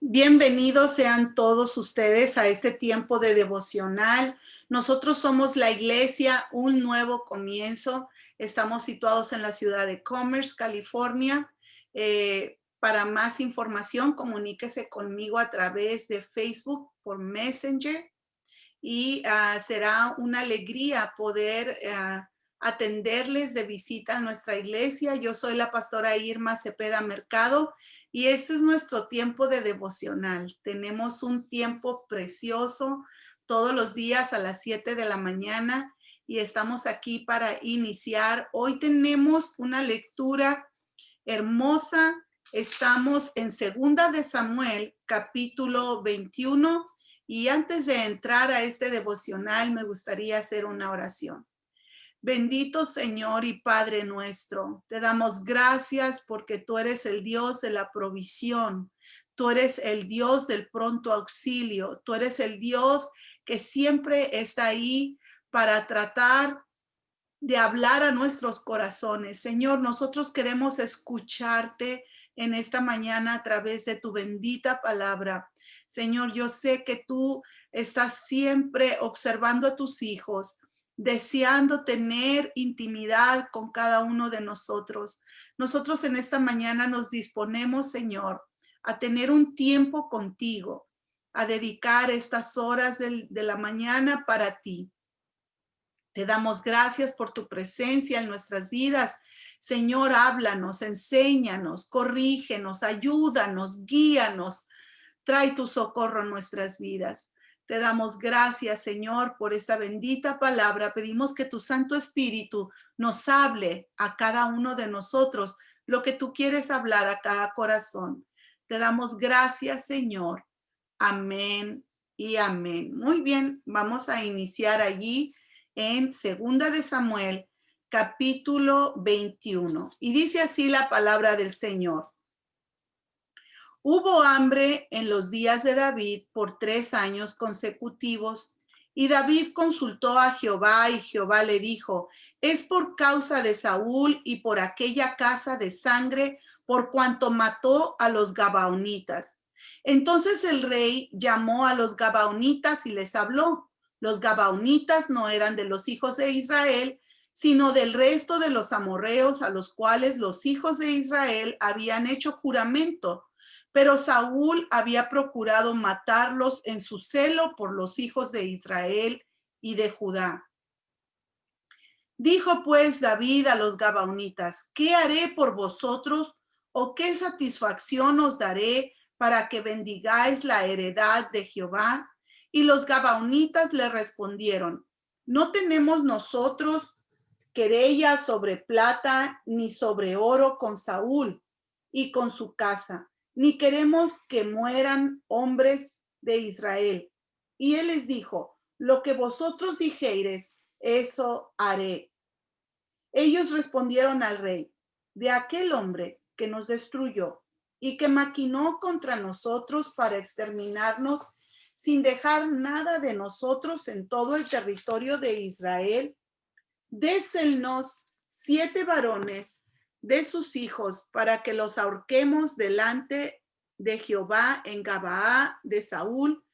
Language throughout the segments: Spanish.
Bienvenidos sean todos ustedes a este tiempo de devocional. Nosotros somos la iglesia Un Nuevo Comienzo. Estamos situados en la ciudad de Commerce, California. Para más información, comuníquese conmigo a través de Facebook por Messenger y será una alegría poder atenderles de visita a nuestra iglesia. Yo soy la pastora Irma Cepeda Mercado y este es nuestro tiempo de devocional. Tenemos un tiempo precioso todos los días a las 7 de la mañana y estamos aquí para iniciar. Hoy tenemos una lectura hermosa. Estamos en Segunda de Samuel, capítulo 21. Y antes de entrar a este devocional, me gustaría hacer una oración. Bendito Señor y Padre nuestro, te damos gracias porque tú eres el Dios de la provisión, tú eres el Dios del pronto auxilio, tú eres el Dios que siempre está ahí para tratar de hablar a nuestros corazones. Señor, nosotros queremos escucharte en esta mañana a través de tu bendita palabra. Señor, yo sé que tú estás siempre observando a tus hijos, deseando tener intimidad con cada uno de nosotros. Nosotros en esta mañana nos disponemos, Señor, a tener un tiempo contigo, a dedicar estas horas de la mañana para ti. Te damos gracias por tu presencia en nuestras vidas. Señor, háblanos, enséñanos, corrígenos, ayúdanos, guíanos. Trae tu socorro en nuestras vidas. Te damos gracias, Señor, por esta bendita palabra. Pedimos que tu Santo Espíritu nos hable a cada uno de nosotros lo que tú quieres hablar a cada corazón. Te damos gracias, Señor. Amén y amén. Muy bien, vamos a iniciar allí en Segunda de Samuel, capítulo 21. Y dice así la palabra del Señor. Hubo hambre en los días de David por 3 años consecutivos, y David consultó a Jehová, y Jehová le dijo: es por causa de Saúl y por aquella casa de sangre, por cuanto mató a los gabaonitas. Entonces el rey llamó a los gabaonitas y les habló. Los gabaonitas no eran de los hijos de Israel, sino del resto de los amorreos, a los cuales los hijos de Israel habían hecho juramento. Pero Saúl había procurado matarlos en su celo por los hijos de Israel y de Judá. Dijo pues David a los gabaonitas: ¿qué haré por vosotros, o qué satisfacción os daré para que bendigáis la heredad de Jehová? Y los gabaonitas le respondieron: no tenemos nosotros querella sobre plata ni sobre oro con Saúl y con su casa, ni queremos que mueran hombres de Israel. Y él les dijo: lo que vosotros dijereis, eso haré. Ellos respondieron al rey: de aquel hombre que nos destruyó y que maquinó contra nosotros para exterminarnos, sin dejar nada de nosotros en todo el territorio de Israel, déselnos 7 varones de sus hijos para que los ahorquemos delante de Jehová en Gabaa de Saúl,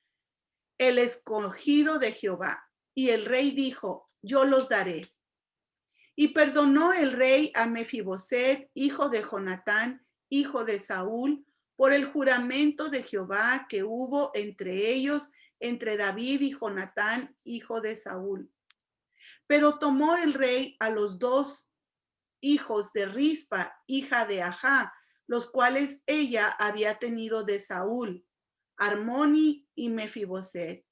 el escogido de Jehová. Y el rey dijo: yo los daré. Y perdonó el rey a Mefiboset, hijo de Jonatán, hijo de Saúl, por el juramento de Jehová que hubo entre ellos, entre David y Jonatán, hijo de Saúl. Pero tomó el rey a los 2 hijos de Rispa, hija de Ajá, los cuales ella había tenido de Saúl, Armoni y Mefiboset,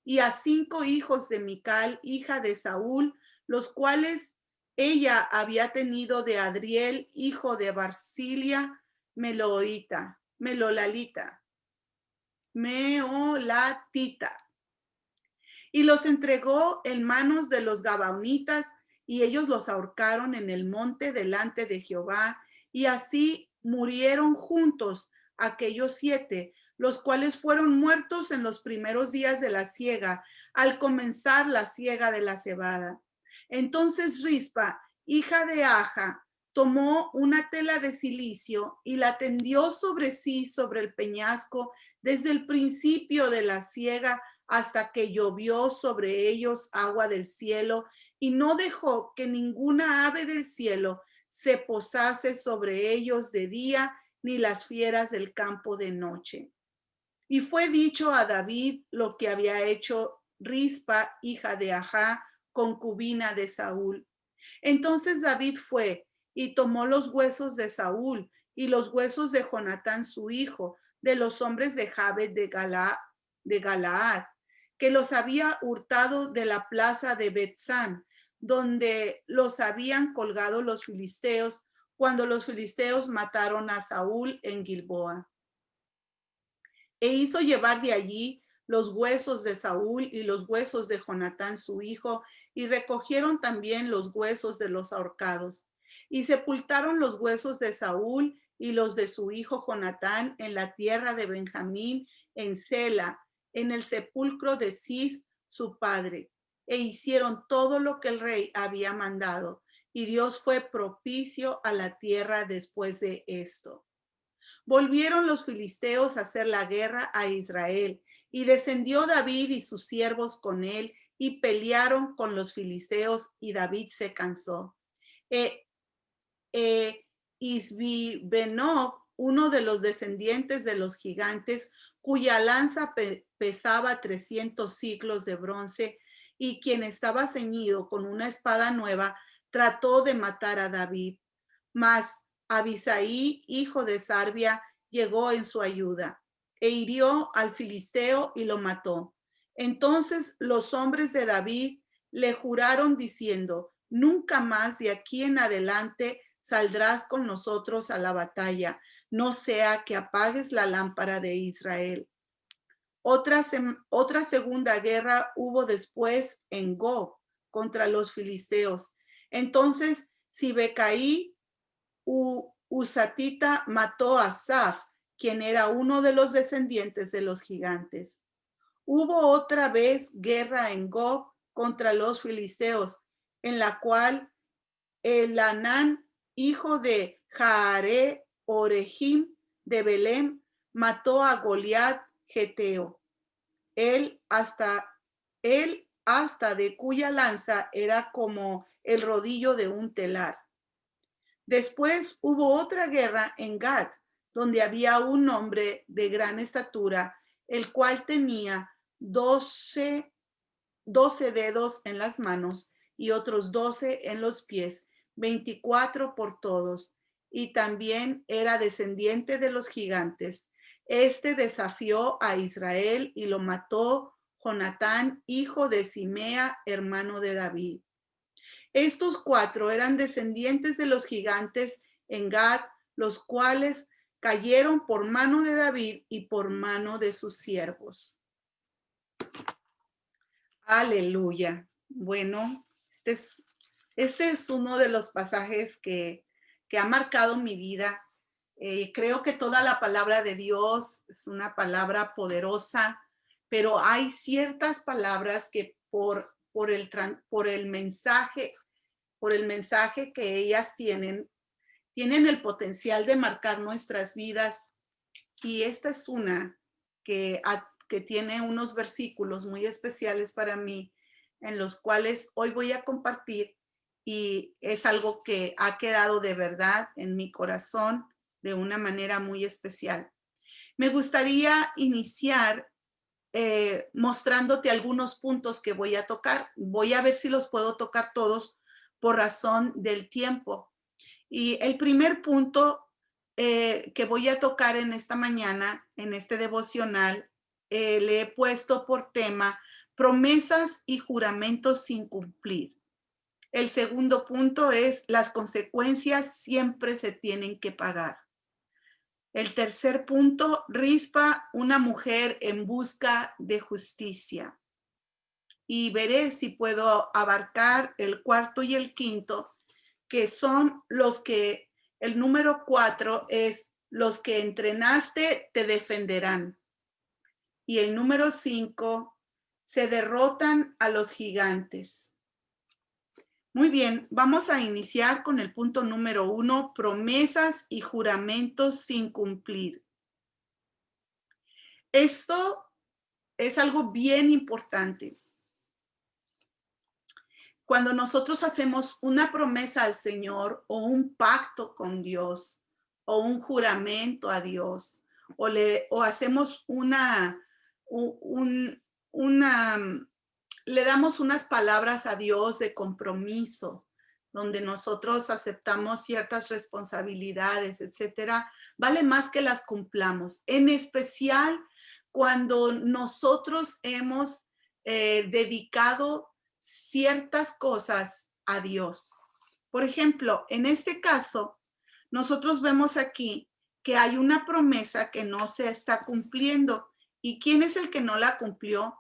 y a 5 hijos de Mical, hija de Saúl, los cuales ella había tenido de Adriel, hijo de Barcilia, Melolalita, y los entregó en manos de los gabaonitas, y ellos los ahorcaron en el monte delante de Jehová, y así murieron juntos aquellos 7, los cuales fueron muertos en los primeros días de la siega, al comenzar la siega de la cebada. Entonces Rispa, hija de Aja, tomó una tela de cilicio y la tendió sobre sí, sobre el peñasco, desde el principio de la siega hasta que llovió sobre ellos agua del cielo, y no dejó que ninguna ave del cielo se posase sobre ellos de día, ni las fieras del campo de noche. Y fue dicho a David lo que había hecho Rispa, hija de Ajá, concubina de Saúl. Entonces David fue y tomó los huesos de Saúl y los huesos de Jonatán su hijo, de los hombres de Jabes de Galaad, que los había hurtado de la plaza de Betzán, donde los habían colgado los filisteos, cuando los filisteos mataron a Saúl en Gilboa. E hizo llevar de allí los huesos de Saúl y los huesos de Jonatán su hijo, y recogieron también los huesos de los ahorcados. Y sepultaron los huesos de Saúl y los de su hijo Jonatán en la tierra de Benjamín, en Sela, en el sepulcro de Cis, su padre. E hicieron todo lo que el rey había mandado, y Dios fue propicio a la tierra después de esto. Volvieron los filisteos a hacer la guerra a Israel, y descendió David y sus siervos con él, y pelearon con los filisteos, y David se cansó. Isbi-Benob, uno de los descendientes de los gigantes, cuya lanza pesaba 300 siclos de bronce, y quien estaba ceñido con una espada nueva, trató de matar a David. Mas Abisaí, hijo de Sarbia, llegó en su ayuda e hirió al filisteo y lo mató. Entonces los hombres de David le juraron diciendo: nunca más de aquí en adelante saldrás con nosotros a la batalla, no sea que apagues la lámpara de Israel. Otra segunda guerra hubo después en Gob contra los filisteos. Entonces Sibecaí Usatita mató a Saf, quien era uno de los descendientes de los gigantes. Hubo otra vez guerra en Gob contra los filisteos, en la cual Elanán, hijo de Jaare Orejim de Belém, mató a Goliat Geteo. Él hasta de cuya lanza era como el rodillo de un telar. Después hubo otra guerra en Gad, donde había un hombre de gran estatura, el cual tenía 12 dedos en las manos y otros 12 en los pies, 24 por todos, y también era descendiente de los gigantes. Este desafió a Israel y lo mató Jonatán, hijo de Simea, hermano de David. Estos 4 eran descendientes de los gigantes en Gad, los cuales cayeron por mano de David y por mano de sus siervos. Aleluya. Bueno, este es uno de los pasajes que ha marcado mi vida. Creo que toda la palabra de Dios es una palabra poderosa, pero hay ciertas palabras que por el mensaje que ellas tienen el potencial de marcar nuestras vidas. Y esta es una que tiene unos versículos muy especiales para mí, en los cuales hoy voy a compartir, y es algo que ha quedado de verdad en mi corazón de una manera muy especial. Me gustaría iniciar mostrándote algunos puntos que voy a tocar. Voy a ver si los puedo tocar todos por razón del tiempo. Y el primer punto que voy a tocar en esta mañana, en este devocional, le he puesto por tema promesas y juramentos sin cumplir. El segundo punto es: las consecuencias siempre se tienen que pagar. El tercer punto: Rispa, una mujer en busca de justicia. Y veré si puedo abarcar el cuarto y el quinto, que son los que, el número 4 es: los que entrenaste te defenderán. Y el número 5, se derrotan a los gigantes. Muy bien, vamos a iniciar con el punto número 1, promesas y juramentos sin cumplir. Esto es algo bien importante. Cuando nosotros hacemos una promesa al Señor o un pacto con Dios o un juramento a Dios o hacemos un- una, le damos unas palabras a Dios de compromiso, donde nosotros aceptamos ciertas responsabilidades, etcétera, vale más que las cumplamos. En especial cuando nosotros hemos dedicado ciertas cosas a Dios. Por ejemplo, en este caso, nosotros vemos aquí que hay una promesa que no se está cumpliendo. ¿Y quién es el que no la cumplió?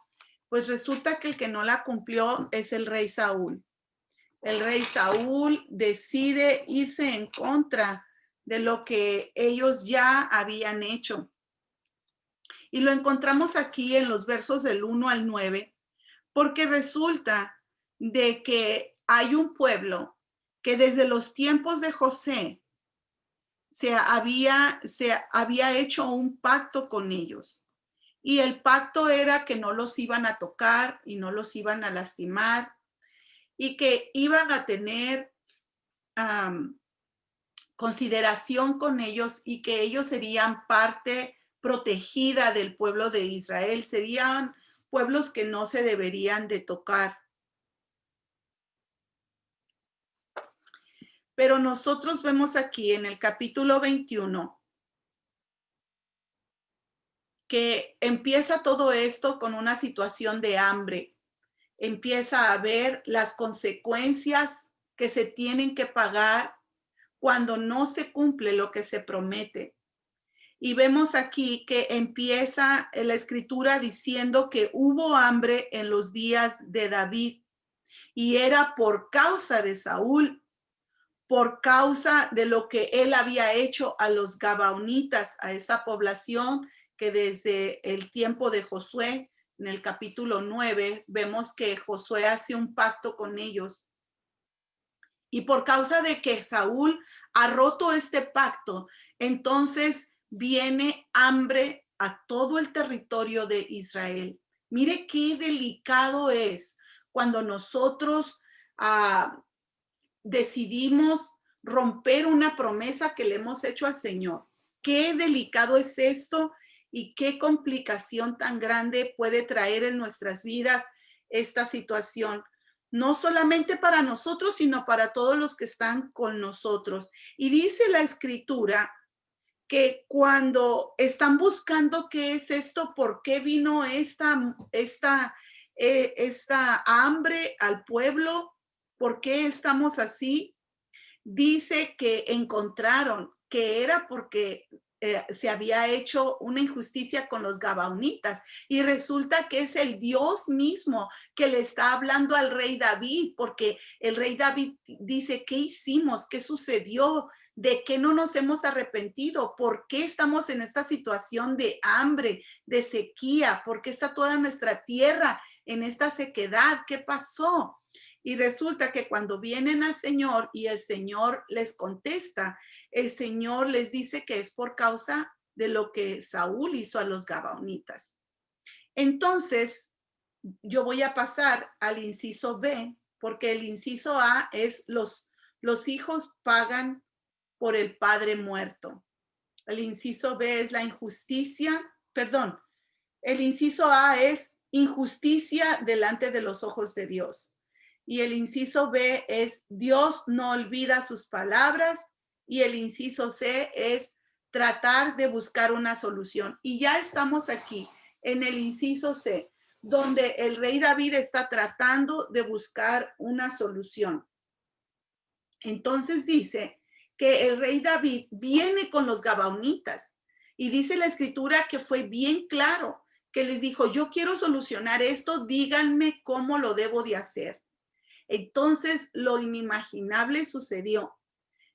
Pues resulta que el que no la cumplió es el rey Saúl. El rey Saúl decide irse en contra de lo que ellos ya habían hecho. Y lo encontramos aquí en los versos del 1 al 9, porque resulta de que hay un pueblo que desde los tiempos de José se había hecho un pacto con ellos. Y el pacto era que no los iban a tocar y no los iban a lastimar y que iban a tener consideración con ellos y que ellos serían parte protegida del pueblo de Israel, serían pueblos que no se deberían de tocar. Pero nosotros vemos aquí en el capítulo 21 que empieza todo esto con una situación de hambre. Empieza a ver las consecuencias que se tienen que pagar cuando no se cumple lo que se promete. Y vemos aquí que empieza la escritura diciendo que hubo hambre en los días de David y era por causa de Saúl, por causa de lo que él había hecho a los gabaonitas, a esa población que desde el tiempo de Josué, en el capítulo 9, vemos que Josué hace un pacto con ellos. Y por causa de que Saúl ha roto este pacto, entonces viene hambre a todo el territorio de Israel. Mire qué delicado es cuando nosotros decidimos romper una promesa que le hemos hecho al Señor. Qué delicado es esto y qué complicación tan grande puede traer en nuestras vidas esta situación. No solamente para nosotros, sino para todos los que están con nosotros. Y dice la escritura que cuando están buscando qué es esto, por qué vino esta hambre al pueblo, por qué estamos así, dice que encontraron que era porque se había hecho una injusticia con los gabaonitas y resulta que es el Dios mismo que le está hablando al rey David, porque el rey David dice, ¿qué hicimos? ¿Qué sucedió? ¿De qué no nos hemos arrepentido? ¿Por qué estamos en esta situación de hambre, de sequía? ¿Por qué está toda nuestra tierra en esta sequedad? ¿Qué pasó? Y resulta que cuando vienen al Señor y el Señor les contesta, el Señor les dice que es por causa de lo que Saúl hizo a los gabaonitas. Entonces, yo voy a pasar al inciso B, porque el inciso A es los hijos pagan por el padre muerto. El inciso B es la injusticia, perdón, el inciso A es injusticia delante de los ojos de Dios. Y el inciso B es Dios no olvida sus palabras. Y el inciso C es tratar de buscar una solución. Y ya estamos aquí en el inciso C, donde el rey David está tratando de buscar una solución. Entonces dice que el rey David viene con los gabaonitas y dice la escritura que fue bien claro, que les dijo, yo quiero solucionar esto, díganme cómo lo debo de hacer. Entonces lo inimaginable sucedió.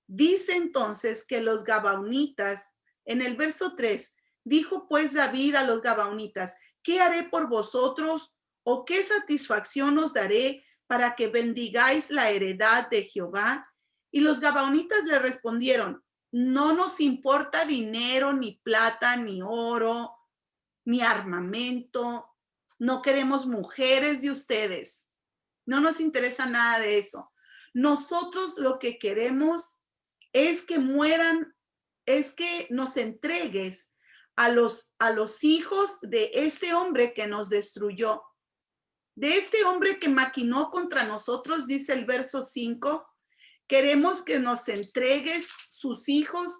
Dice entonces que los gabaonitas, en el verso 3, dijo pues David a los gabaonitas, ¿qué haré por vosotros o qué satisfacción os daré para que bendigáis la heredad de Jehová. Y los gabaonitas le respondieron, no nos importa dinero, ni plata, ni oro, ni armamento. No queremos mujeres de ustedes. No nos interesa nada de eso. Nosotros lo que queremos es que mueran, es que nos entregues a los hijos de este hombre que nos destruyó, de este hombre que maquinó contra nosotros, dice el verso 5. Queremos que nos entregues sus hijos,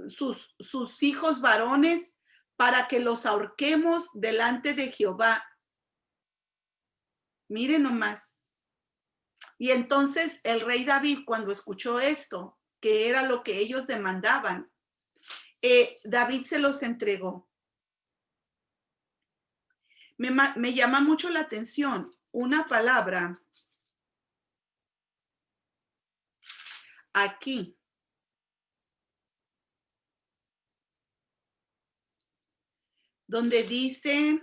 sus hijos varones, para que los ahorquemos delante de Jehová. Miren nomás. Y entonces el rey David, cuando escuchó esto, que era lo que ellos demandaban, David se los entregó. Me llama mucho la atención una palabra aquí. Donde dice,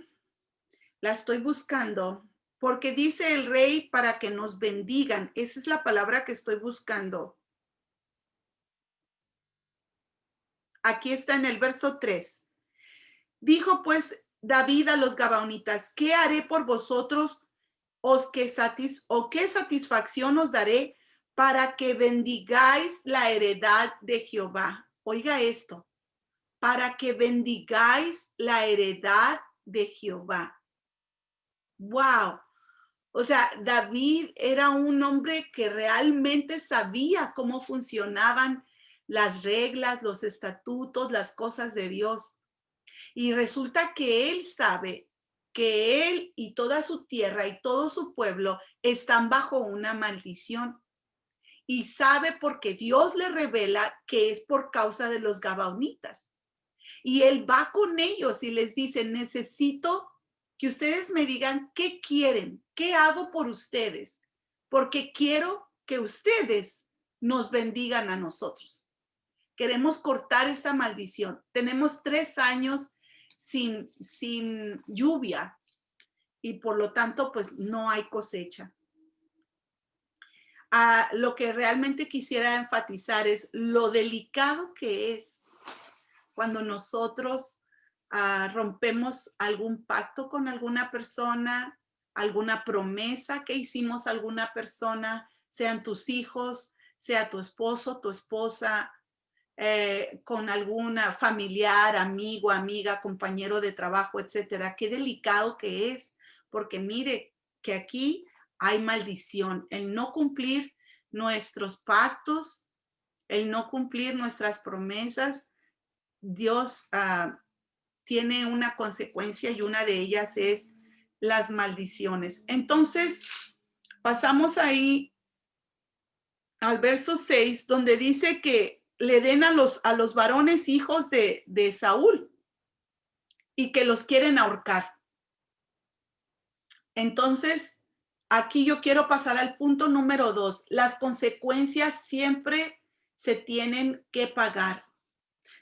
la estoy buscando, porque dice el rey para que nos bendigan. Esa es la palabra que estoy buscando. Aquí está en el verso 3. Dijo pues David a los gabaonitas, ¿qué haré por vosotros? ¿O qué satisfacción os daré para que bendigáis la heredad de Jehová? Oiga esto, para que bendigáis la heredad de Jehová. ¡Wow! O sea, David era un hombre que realmente sabía cómo funcionaban las reglas, los estatutos, las cosas de Dios. Y resulta que él sabe que él y toda su tierra y todo su pueblo están bajo una maldición. Y sabe porque Dios le revela que es por causa de los gabaonitas. Y él va con ellos y les dice, necesito que ustedes me digan qué quieren, qué hago por ustedes, porque quiero que ustedes nos bendigan a nosotros. Queremos cortar esta maldición. Tenemos 3 años sin lluvia y por lo tanto pues no hay cosecha. Lo que realmente quisiera enfatizar es lo delicado que es cuando nosotros rompemos algún pacto con alguna persona, alguna promesa que hicimos a alguna persona, sean tus hijos, sea tu esposo, tu esposa, con alguna familiar, amigo, amiga, compañero de trabajo, etcétera. Qué delicado que es, porque mire que aquí hay maldición, el no cumplir nuestros pactos, el no cumplir nuestras promesas. Dios tiene una consecuencia y una de ellas es las maldiciones. Entonces, pasamos ahí al verso 6, donde dice que le den a los varones hijos de Saúl y que los quieren ahorcar. Entonces, aquí yo quiero pasar al punto número 2. Las consecuencias siempre se tienen que pagar.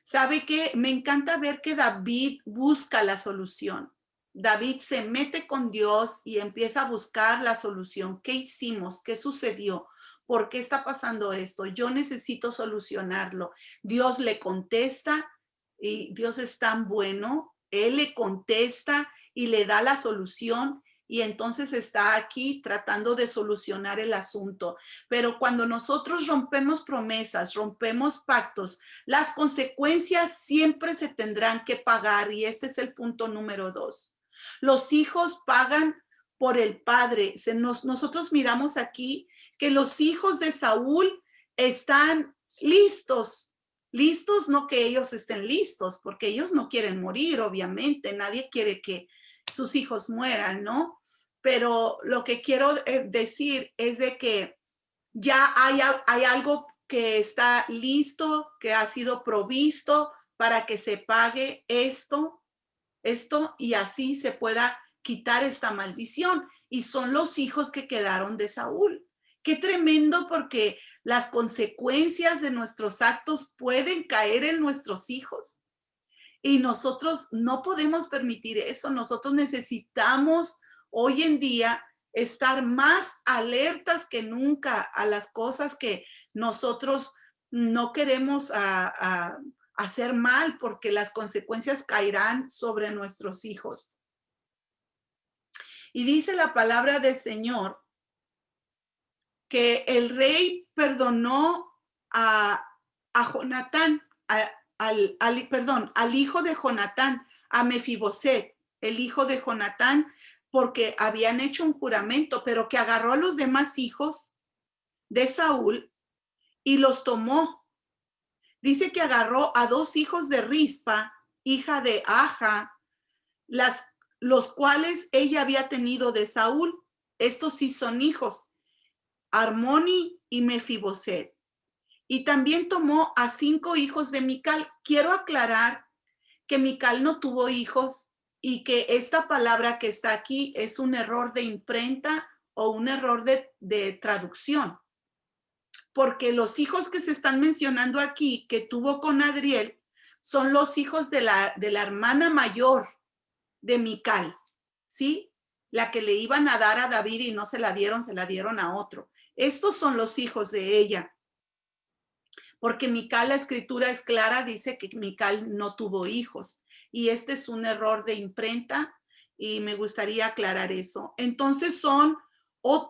¿Sabe qué? Me encanta ver que David busca la solución. David se mete con Dios y empieza a buscar la solución. ¿Qué hicimos? ¿Qué sucedió? ¿Por qué está pasando esto? Yo necesito solucionarlo. Dios le contesta y Dios es tan bueno. Él le contesta y le da la solución. Y entonces está aquí tratando de solucionar el asunto. Pero cuando nosotros rompemos promesas, rompemos pactos, las consecuencias siempre se tendrán que pagar. Y este es el punto número 2. Los hijos pagan por el padre. Nosotros miramos aquí que los hijos de Saúl están listos. Listos, no que ellos estén listos, porque ellos no quieren morir, obviamente. Nadie quiere que sus hijos mueran, ¿no? Pero lo que quiero decir es de que ya hay algo que está listo, que ha sido provisto para que se pague esto y así se pueda quitar esta maldición. Y son los hijos que quedaron de Saúl. Qué tremendo, porque las consecuencias de nuestros actos pueden caer en nuestros hijos. Y nosotros no podemos permitir eso. Nosotros necesitamos hoy en día estar más alertas que nunca a las cosas que nosotros no queremos hacer mal, porque las consecuencias caerán sobre nuestros hijos. Y dice la palabra del Señor que el rey perdonó a Jonatán, al hijo de Jonatán, a Mefiboset, el hijo de Jonatán, porque habían hecho un juramento, pero que agarró a los demás hijos de Saúl y los tomó. Dice que agarró a 2 hijos de Rispa, hija de Aja, los cuales ella había tenido de Saúl. Estos sí son hijos, Armoni y Mefiboset. Y también tomó a 5 hijos de Mical. Quiero aclarar que Mical no tuvo hijos y que esta palabra que está aquí es un error de imprenta o un error de traducción. Porque los hijos que se están mencionando aquí, que tuvo con Adriel, son los hijos de la hermana mayor de Mical, ¿sí? La que le iban a dar a David y no se la dieron a otro. Estos son los hijos de ella. Porque Mical, la escritura es clara, dice que Mical no tuvo hijos. Y este es un error de imprenta y me gustaría aclarar eso. Entonces son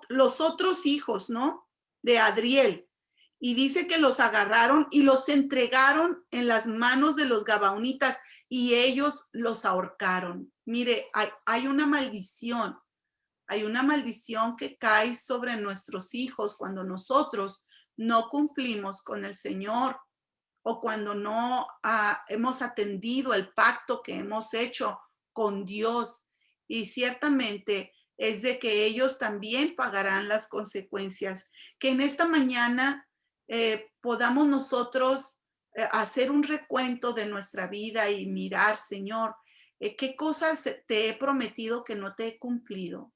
los otros hijos, ¿no? De Adriel. Y dice que los agarraron y los entregaron en las manos de los gabaonitas y ellos los ahorcaron. Mire, hay una maldición. Hay una maldición que cae sobre nuestros hijos cuando nosotros no cumplimos con el Señor o cuando no hemos atendido el pacto que hemos hecho con Dios. Y ciertamente es de que ellos también pagarán las consecuencias. Que en esta mañana podamos nosotros hacer un recuento de nuestra vida y mirar, Señor, qué cosas te he prometido que no te he cumplido.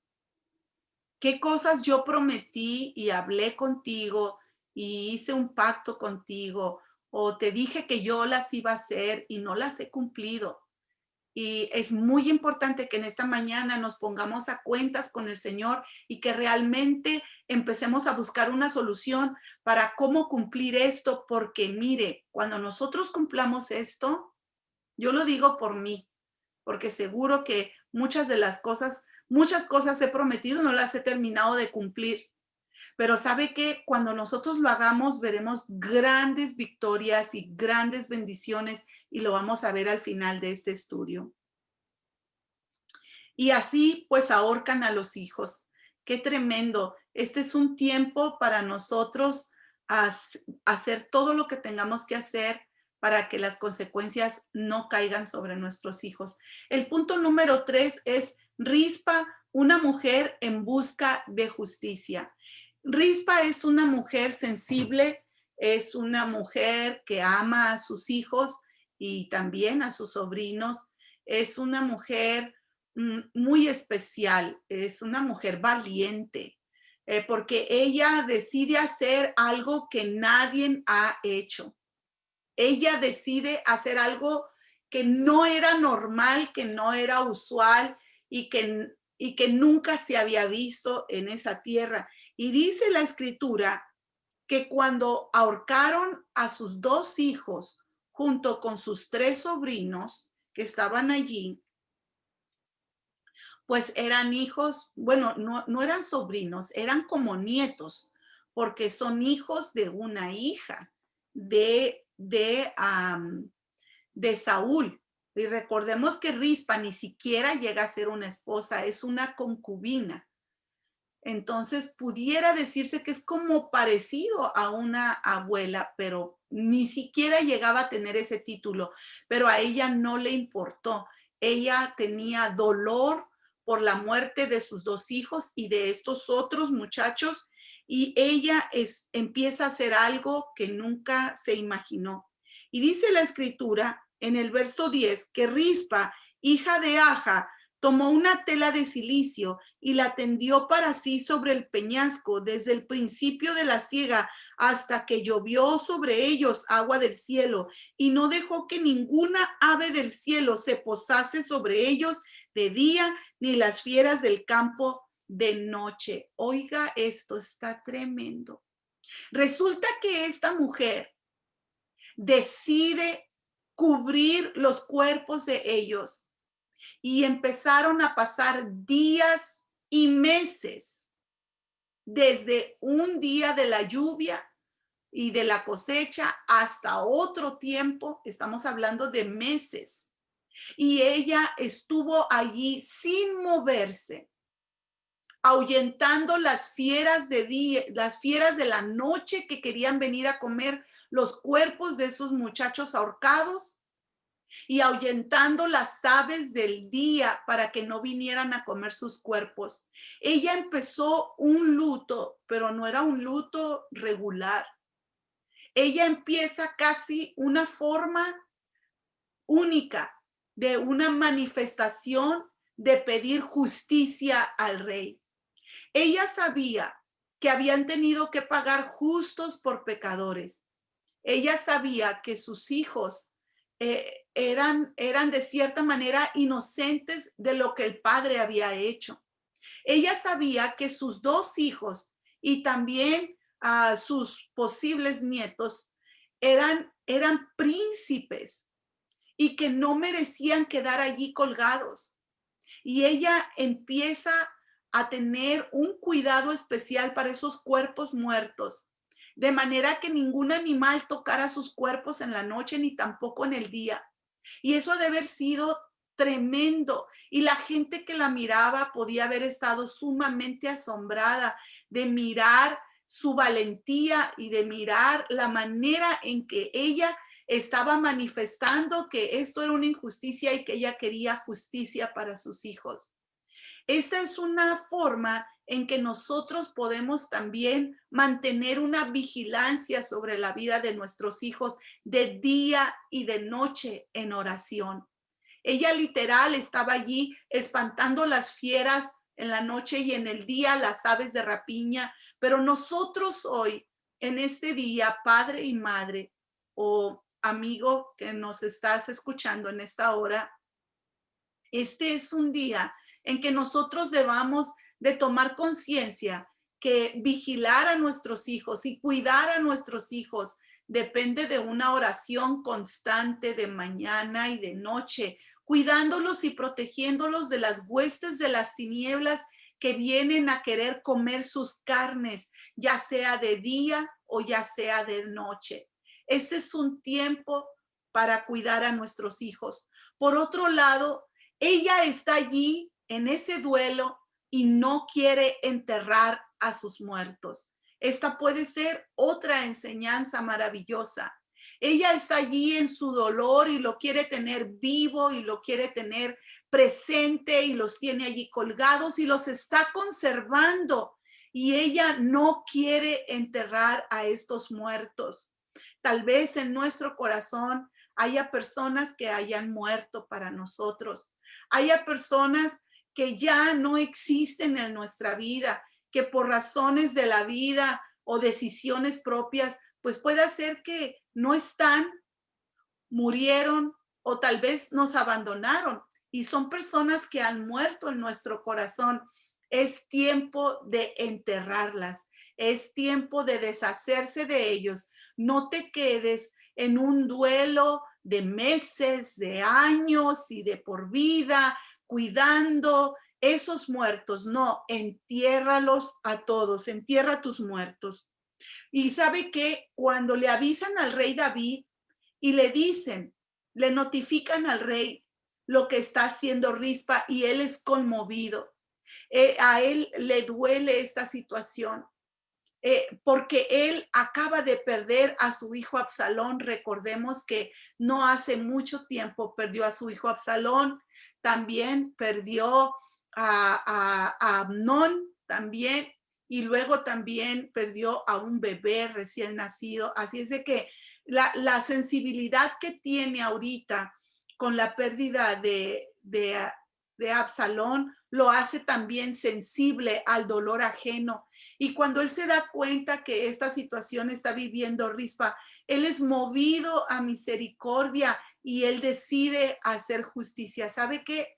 ¿Qué cosas yo prometí y hablé contigo y hice un pacto contigo? O te dije que yo las iba a hacer y no las he cumplido. Y es muy importante que en esta mañana nos pongamos a cuentas con el Señor y que realmente empecemos a buscar una solución para cómo cumplir esto, porque mire, cuando nosotros cumplamos esto, yo lo digo por mí, porque seguro que muchas cosas he prometido, no las he terminado de cumplir. Pero sabe que cuando nosotros lo hagamos, veremos grandes victorias y grandes bendiciones y lo vamos a ver al final de este estudio. Y así pues ahorcan a los hijos. Qué tremendo. Este es un tiempo para nosotros hacer todo lo que tengamos que hacer para que las consecuencias no caigan sobre nuestros hijos. El punto número 3 es Rispa, una mujer en busca de justicia. Rispa es una mujer sensible, es una mujer que ama a sus hijos y también a sus sobrinos. Es una mujer muy especial, es una mujer valiente, porque ella decide hacer algo que nadie ha hecho. Ella decide hacer algo que no era normal, que no era usual y que nunca se había visto en esa tierra. Y dice la escritura que cuando ahorcaron a sus 2 hijos junto con sus 3 sobrinos que estaban allí, pues eran hijos, bueno, no eran sobrinos, eran como nietos, porque son hijos de una hija de Saúl. Y recordemos que Rispa ni siquiera llega a ser una esposa, es una concubina. Entonces pudiera decirse que es como parecido a una abuela, pero ni siquiera llegaba a tener ese título, pero a ella no le importó. Ella tenía dolor por la muerte de sus 2 hijos y de estos otros muchachos, y ella empieza a hacer algo que nunca se imaginó. Y dice la escritura en el verso 10 que Rispa, hija de Aja, tomó una tela de cilicio y la tendió para sí sobre el peñasco desde el principio de la siega hasta que llovió sobre ellos agua del cielo, y no dejó que ninguna ave del cielo se posase sobre ellos de día, ni las fieras del campo de noche. Oiga, esto está tremendo. Resulta que esta mujer decide cubrir los cuerpos de ellos y empezaron a pasar días y meses desde un día de la lluvia y de la cosecha hasta otro tiempo. Estamos hablando de meses. Y ella estuvo allí sin moverse, ahuyentando las fieras de día, las fieras de la noche que querían venir a comer los cuerpos de esos muchachos ahorcados, y ahuyentando las aves del día para que no vinieran a comer sus cuerpos. Ella empezó un luto, pero no era un luto regular. Ella empieza casi una forma única de una manifestación de pedir justicia al rey. Ella sabía que habían tenido que pagar justos por pecadores. Ella sabía que sus hijos eran de cierta manera inocentes de lo que el padre había hecho. Ella sabía que sus dos hijos y también sus posibles nietos eran príncipes y que no merecían quedar allí colgados. Y ella empieza a tener un cuidado especial para esos cuerpos muertos, de manera que ningún animal tocara sus cuerpos en la noche ni tampoco en el día. Y eso ha de haber sido tremendo. Y la gente que la miraba podía haber estado sumamente asombrada de mirar su valentía y de mirar la manera en que ella estaba manifestando que esto era una injusticia y que ella quería justicia para sus hijos. Esta es una forma en que nosotros podemos también mantener una vigilancia sobre la vida de nuestros hijos de día y de noche en oración. Ella literal estaba allí espantando las fieras en la noche y en el día las aves de rapiña, pero nosotros hoy, en este día, padre y madre o amigo que nos estás escuchando en esta hora, este es un día en que nosotros debamos de tomar conciencia que vigilar a nuestros hijos y cuidar a nuestros hijos depende de una oración constante de mañana y de noche, cuidándolos y protegiéndolos de las huestes de las tinieblas que vienen a querer comer sus carnes, ya sea de día o ya sea de noche. Este es un tiempo para cuidar a nuestros hijos. Por otro lado, ella está allí en ese duelo y no quiere enterrar a sus muertos. Esta puede ser otra enseñanza maravillosa. Ella está allí en su dolor y lo quiere tener vivo y lo quiere tener presente y los tiene allí colgados y los está conservando. Y ella no quiere enterrar a estos muertos. Tal vez en nuestro corazón haya personas que hayan muerto para nosotros. Haya personas que ya no existen en nuestra vida, que por razones de la vida o decisiones propias, pues puede ser que no están, murieron o tal vez nos abandonaron. Y son personas que han muerto en nuestro corazón. Es tiempo de enterrarlas. Es tiempo de deshacerse de ellos. No te quedes en un duelo de meses, de años y de por vida, cuidando esos muertos. No, entiérralos a todos, entierra a tus muertos. Y sabe que cuando le avisan al rey David y le dicen, le notifican al rey lo que está haciendo Rispa y él es conmovido. A él le duele esta situación. Porque él acaba de perder a su hijo Absalón. Recordemos que no hace mucho tiempo perdió a su hijo Absalón, también perdió a Amnón, también, y luego también perdió a un bebé recién nacido. Así es de que la sensibilidad que tiene ahorita con la pérdida de Absalón lo hace también sensible al dolor ajeno. Y cuando él se da cuenta que esta situación está viviendo Rispa, él es movido a misericordia y él decide hacer justicia. ¿Sabe qué?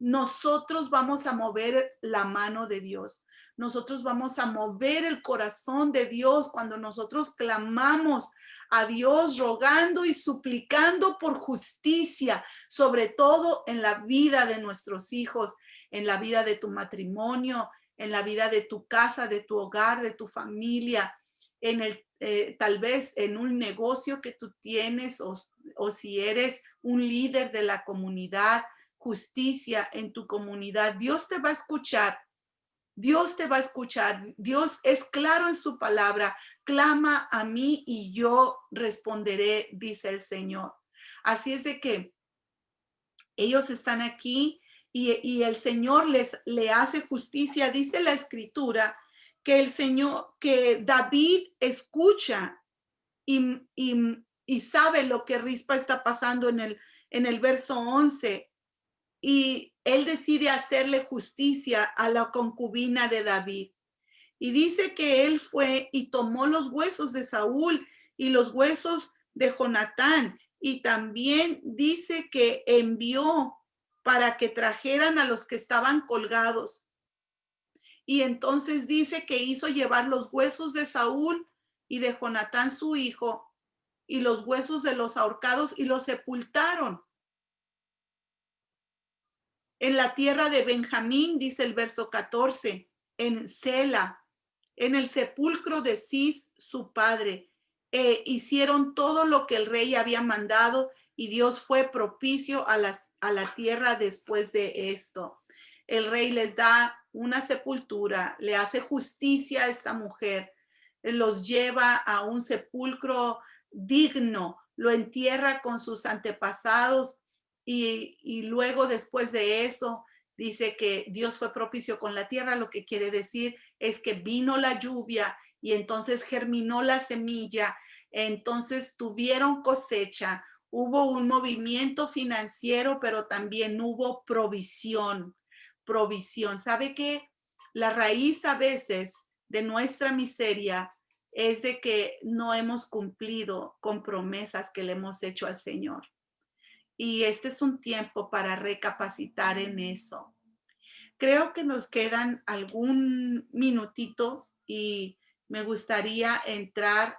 nosotros vamos a mover la mano de Dios. Nosotros vamos a mover el corazón de Dios cuando nosotros clamamos a Dios rogando y suplicando por justicia, sobre todo en la vida de nuestros hijos, en la vida de tu matrimonio, en la vida de tu casa, de tu hogar, de tu familia, en el tal vez en un negocio que tú tienes o si eres un líder de la comunidad, justicia en tu comunidad. Dios te va a escuchar. Dios te va a escuchar. Dios es claro en su palabra. Clama a mí y yo responderé, dice el Señor. Así es de que ellos están aquí y el Señor le hace justicia. Dice la escritura que el Señor, que David escucha y sabe lo que Rispa está pasando en el verso 11 y él decide hacerle justicia a la concubina de David. Y dice que él fue y tomó los huesos de Saúl y los huesos de Jonatán. Y también dice que envió para que trajeran a los que estaban colgados. Y entonces dice que hizo llevar los huesos de Saúl y de Jonatán su hijo y los huesos de los ahorcados y los sepultaron en la tierra de Benjamín, dice el verso 14, en Sela, en el sepulcro de Cis, su padre. Hicieron todo lo que el rey había mandado y Dios fue propicio a la tierra después de esto. El rey les da una sepultura, le hace justicia a esta mujer, los lleva a un sepulcro digno, lo entierra con sus antepasados y luego después de eso dice que Dios fue propicio con la tierra, lo que quiere decir es que vino la lluvia y entonces germinó la semilla, entonces tuvieron cosecha, hubo un movimiento financiero, pero también hubo provisión, provisión. ¿Sabe qué? La raíz a veces de nuestra miseria es de que no hemos cumplido con promesas que le hemos hecho al Señor. Y este es un tiempo para recapacitar en eso. Creo que nos quedan algún minutito y me gustaría entrar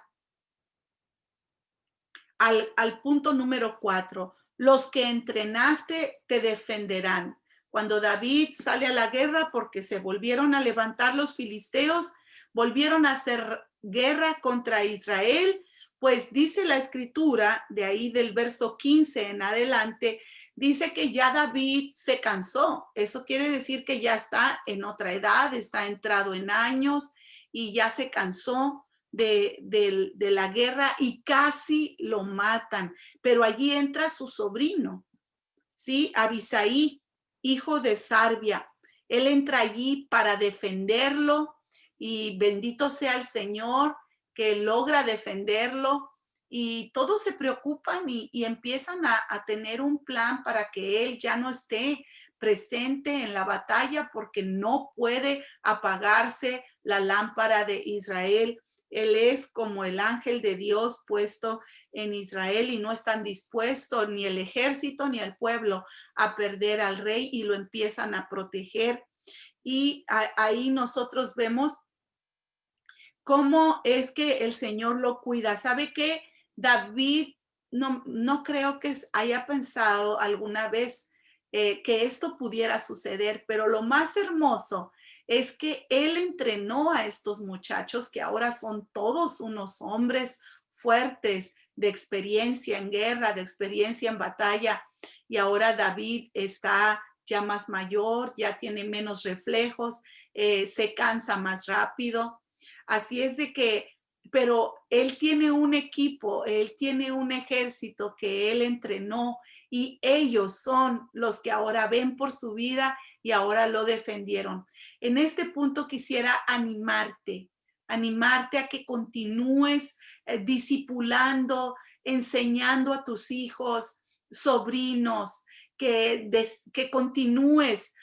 al punto número 4. Los que entrenaste te defenderán. Cuando David sale a la guerra porque se volvieron a levantar los filisteos, volvieron a hacer guerra contra Israel, pues dice la escritura, de ahí del verso 15 en adelante, dice que ya David se cansó. Eso quiere decir que ya está en otra edad, está entrado en años y ya se cansó de la guerra y casi lo matan. Pero allí entra su sobrino, ¿sí? Abisaí, hijo de Sarbia. Él entra allí para defenderlo y bendito sea el Señor que logra defenderlo y todos se preocupan y empiezan a tener un plan para que él ya no esté presente en la batalla porque no puede apagarse la lámpara de Israel. Él es como el ángel de Dios puesto en Israel y no están dispuestos ni el ejército ni el pueblo a perder al rey y lo empiezan a proteger. Y ahí nosotros vemos cómo es que el Señor lo cuida. ¿Sabe qué? David no creo que haya pensado alguna vez que esto pudiera suceder, pero lo más hermoso es que él entrenó a estos muchachos que ahora son todos unos hombres fuertes de experiencia en guerra, de experiencia en batalla. Y ahora David está ya más mayor, ya tiene menos reflejos, se cansa más rápido. Así es de que, pero él tiene un equipo, él tiene un ejército que él entrenó y ellos son los que ahora ven por su vida y ahora lo defendieron. En este punto quisiera animarte a que continúes discipulando, enseñando a tus hijos, sobrinos, que continúes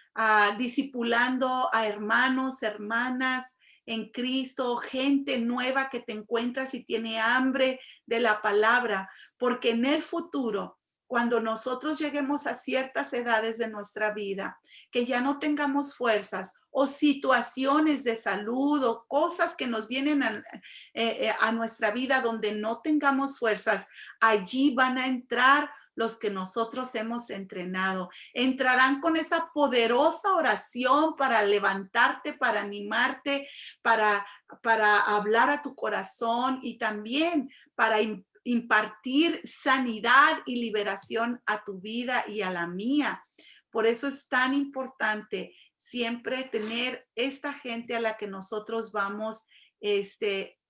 discipulando a hermanos, hermanas, en Cristo, gente nueva que te encuentras y tiene hambre de la palabra, porque en el futuro, cuando nosotros lleguemos a ciertas edades de nuestra vida, que ya no tengamos fuerzas o situaciones de salud o cosas que nos vienen a nuestra vida donde no tengamos fuerzas, allí van a entrar los que nosotros hemos entrenado. Entrarán con esa poderosa oración para levantarte, para animarte, para hablar a tu corazón y también para impartir sanidad y liberación a tu vida y a la mía. Por eso es tan importante siempre tener esta gente a la que nosotros vamos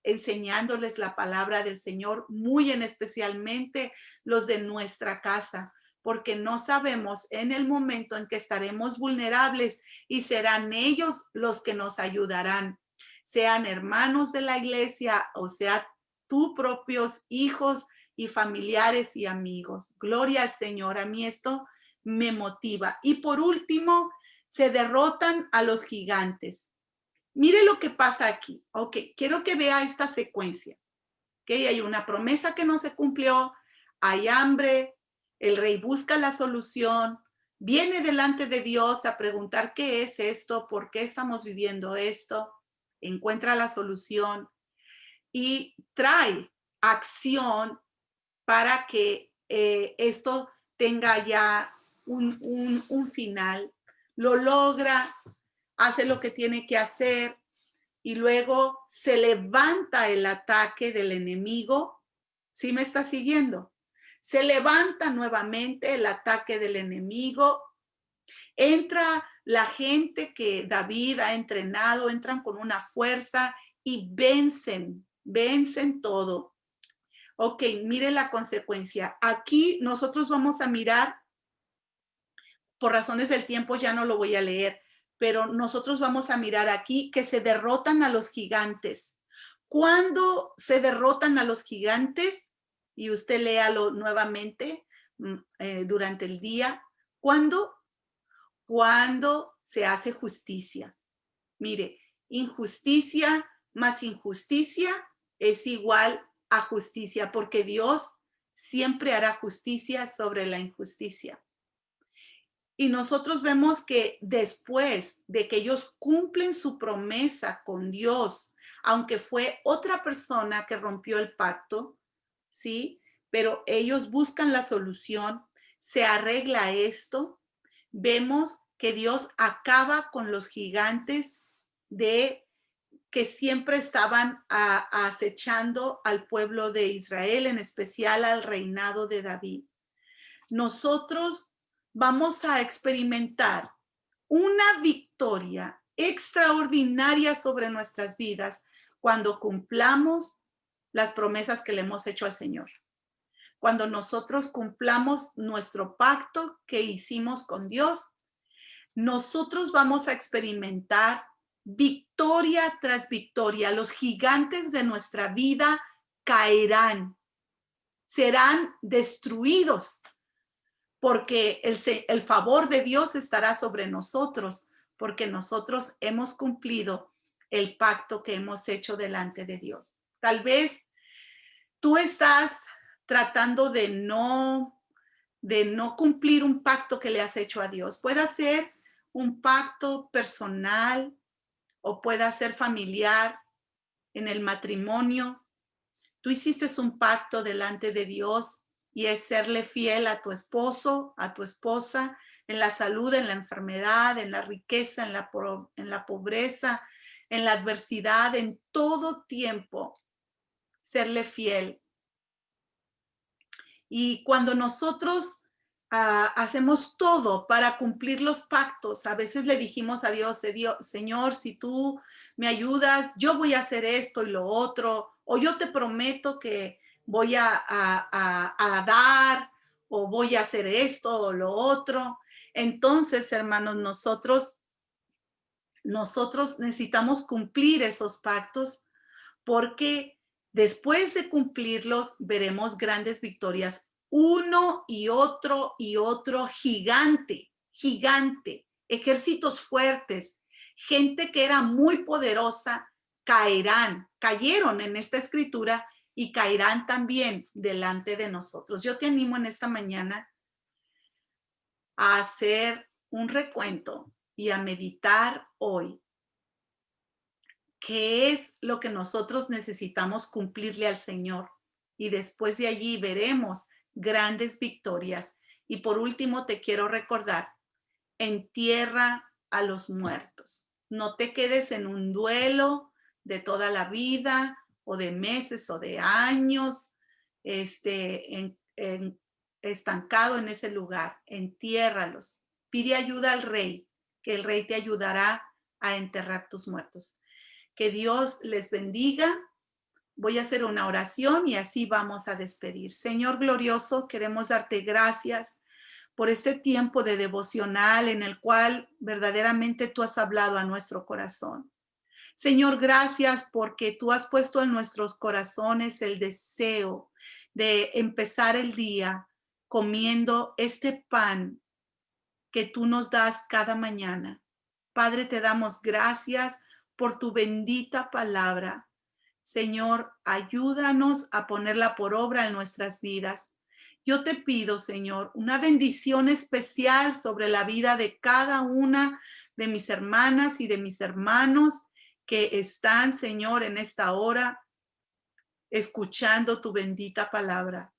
enseñándoles la palabra del Señor, muy en especialmente los de nuestra casa, porque no sabemos en el momento en que estaremos vulnerables y serán ellos los que nos ayudarán, sean hermanos de la iglesia o sea tus propios hijos y familiares y amigos. Gloria al Señor. A mí esto me motiva. Y por último, se derrotan a los gigantes. Mire lo que pasa aquí. Ok, quiero que vea esta secuencia. Ok, hay una promesa que no se cumplió, hay hambre, el rey busca la solución, viene delante de Dios a preguntar qué es esto, por qué estamos viviendo esto, encuentra la solución y trae acción para que esto tenga ya un final. Lo logra, hace lo que tiene que hacer y luego se levanta el ataque del enemigo. ¿Sí me está siguiendo? Se levanta nuevamente el ataque del enemigo. Entra la gente que David ha entrenado, entran con una fuerza y vencen todo. Ok, mire la consecuencia. Aquí nosotros vamos a mirar, por razones del tiempo ya no lo voy a leer, pero nosotros vamos a mirar aquí que se derrotan a los gigantes. ¿Cuándo se derrotan a los gigantes? Y usted léalo nuevamente durante el día. ¿Cuándo? Cuando se hace justicia. Mire, injusticia más injusticia es igual a justicia, porque Dios siempre hará justicia sobre la injusticia. Y nosotros vemos que después de que ellos cumplen su promesa con Dios, aunque fue otra persona que rompió el pacto, ¿sí? Pero ellos buscan la solución, se arregla esto, vemos que Dios acaba con los gigantes de que siempre estaban acechando al pueblo de Israel, en especial al reinado de David. Nosotros vamos a experimentar una victoria extraordinaria sobre nuestras vidas cuando cumplamos las promesas que le hemos hecho al Señor. Cuando nosotros cumplamos nuestro pacto que hicimos con Dios, nosotros vamos a experimentar victoria tras victoria. Los gigantes de nuestra vida caerán, serán destruidos, porque el favor de Dios estará sobre nosotros, porque nosotros hemos cumplido el pacto que hemos hecho delante de Dios. Tal vez tú estás tratando de no cumplir un pacto que le has hecho a Dios. Puede ser un pacto personal o puede ser familiar en el matrimonio. Tú hiciste un pacto delante de Dios y es serle fiel a tu esposo, a tu esposa, en la salud, en la enfermedad, en la riqueza, en la pobreza, en la adversidad, en todo tiempo, serle fiel. Y cuando nosotros hacemos todo para cumplir los pactos, a veces le dijimos a Dios, Señor, si tú me ayudas, yo voy a hacer esto y lo otro, o yo te prometo que voy a dar, o voy a hacer esto o lo otro. Entonces, hermanos, nosotros necesitamos cumplir esos pactos porque después de cumplirlos veremos grandes victorias. Uno y otro gigante, ejércitos fuertes, gente que era muy poderosa, cayeron en esta escritura y caerán también delante de nosotros. Yo te animo en esta mañana a hacer un recuento y a meditar hoy qué es lo que nosotros necesitamos cumplirle al Señor. Y después de allí veremos grandes victorias. Y por último, te quiero recordar, entierra a los muertos. No te quedes en un duelo de toda la vida o de meses o de años, estancado en ese lugar. Entiérralos. Pide ayuda al rey, que el rey te ayudará a enterrar tus muertos. Que Dios les bendiga. Voy a hacer una oración y así vamos a despedir. Señor glorioso, queremos darte gracias por este tiempo de devocional en el cual verdaderamente tú has hablado a nuestro corazón. Señor, gracias porque tú has puesto en nuestros corazones el deseo de empezar el día comiendo este pan que tú nos das cada mañana. Padre, te damos gracias por tu bendita palabra. Señor, ayúdanos a ponerla por obra en nuestras vidas. Yo te pido, Señor, una bendición especial sobre la vida de cada una de mis hermanas y de mis hermanos que están, Señor, en esta hora escuchando tu bendita palabra.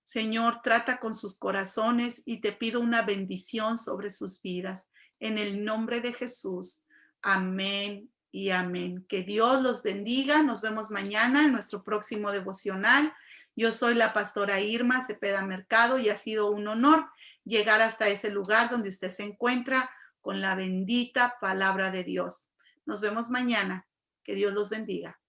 Señor, trata con sus corazones y te pido una bendición sobre sus vidas. En el nombre de Jesús. Amén y amén. Que Dios los bendiga. Nos vemos mañana en nuestro próximo devocional. Yo soy la pastora Irma Cepeda Mercado y ha sido un honor llegar hasta ese lugar donde usted se encuentra con la bendita palabra de Dios. Nos vemos mañana. Que Dios los bendiga.